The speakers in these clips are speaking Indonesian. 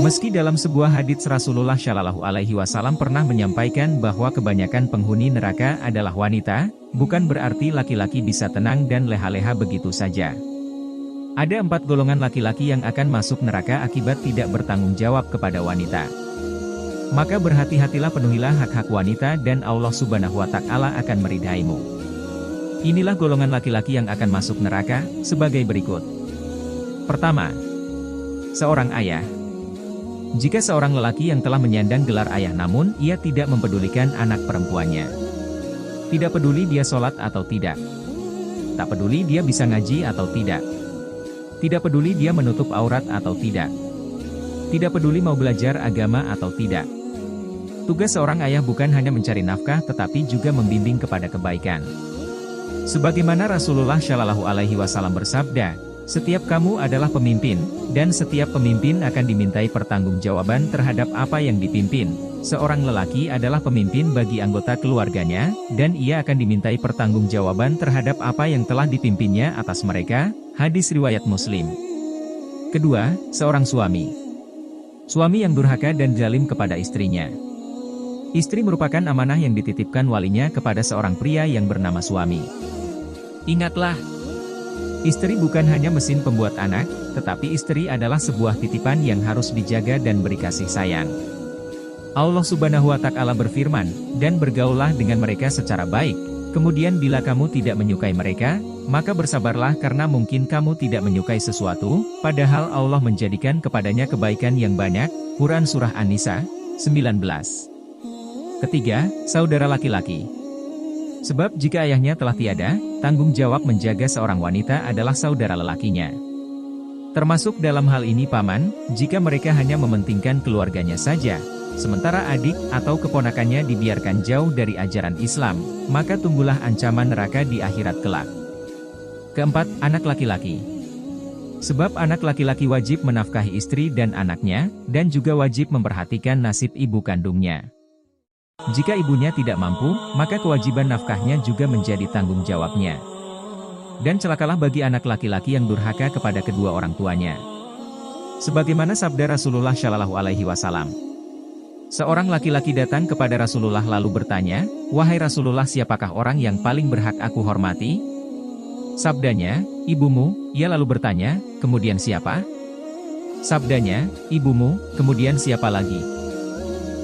Meski dalam sebuah hadits Rasulullah Shallallahu Alaihi Wasallam pernah menyampaikan bahwa kebanyakan penghuni neraka adalah wanita, bukan berarti laki-laki bisa tenang dan leha-leha begitu saja. Ada 4 golongan laki-laki yang akan masuk neraka akibat tidak bertanggung jawab kepada wanita. Maka berhati-hatilah, penuhilah hak-hak wanita dan Allah Subhanahu wa Ta'ala akan meridaimu. Inilah golongan laki-laki yang akan masuk neraka, sebagai berikut. Pertama, seorang ayah. Jika seorang lelaki yang telah menyandang gelar ayah namun ia tidak mempedulikan anak perempuannya. Tidak peduli dia sholat atau tidak. Tak peduli dia bisa ngaji atau tidak. Tidak peduli dia menutup aurat atau tidak. Tidak peduli mau belajar agama atau tidak. Tugas seorang ayah bukan hanya mencari nafkah tetapi juga membimbing kepada kebaikan. Sebagaimana Rasulullah Shallallahu Alaihi Wasallam bersabda, setiap kamu adalah pemimpin, dan setiap pemimpin akan dimintai pertanggungjawaban terhadap apa yang dipimpin. Seorang lelaki adalah pemimpin bagi anggota keluarganya, dan ia akan dimintai pertanggungjawaban terhadap apa yang telah dipimpinnya atas mereka. Hadis riwayat Muslim. Kedua, seorang suami. Suami yang durhaka dan zalim kepada istrinya. Istri merupakan amanah yang dititipkan walinya kepada seorang pria yang bernama suami. Ingatlah, istri bukan hanya mesin pembuat anak, tetapi istri adalah sebuah titipan yang harus dijaga dan beri kasih sayang. Allah Subhanahu wa Ta'ala berfirman, dan bergaullah dengan mereka secara baik. Kemudian bila kamu tidak menyukai mereka, maka bersabarlah karena mungkin kamu tidak menyukai sesuatu, padahal Allah menjadikan kepadanya kebaikan yang banyak. Quran Surah An-Nisa, 19. Ketiga, saudara laki-laki. Sebab jika ayahnya telah tiada, tanggung jawab menjaga seorang wanita adalah saudara lelakinya. Termasuk dalam hal ini paman, jika mereka hanya mementingkan keluarganya saja, sementara adik atau keponakannya dibiarkan jauh dari ajaran Islam, maka tunggulah ancaman neraka di akhirat kelak. Keempat, anak laki-laki. Sebab anak laki-laki wajib menafkahi istri dan anaknya, dan juga wajib memperhatikan nasib ibu kandungnya. Jika ibunya tidak mampu, maka kewajiban nafkahnya juga menjadi tanggung jawabnya. Dan celakalah bagi anak laki-laki yang durhaka kepada kedua orang tuanya. Sebagaimana sabda Rasulullah Shallallahu Alaihi Wasallam. Seorang laki-laki datang kepada Rasulullah lalu bertanya, "Wahai Rasulullah, siapakah orang yang paling berhak aku hormati?" Sabdanya, "Ibumu." Ia lalu bertanya, "Kemudian siapa?" Sabdanya, "Ibumu." "Kemudian siapa lagi?"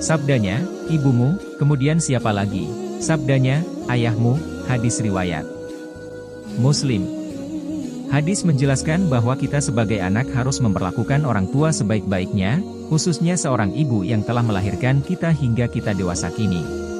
Sabdanya, "Ibumu." "Kemudian siapa lagi?" Sabdanya, "Ayahmu." Hadis riwayat Muslim. Hadis menjelaskan bahwa kita sebagai anak harus memperlakukan orang tua sebaik-baiknya, khususnya seorang ibu yang telah melahirkan kita hingga kita dewasa kini.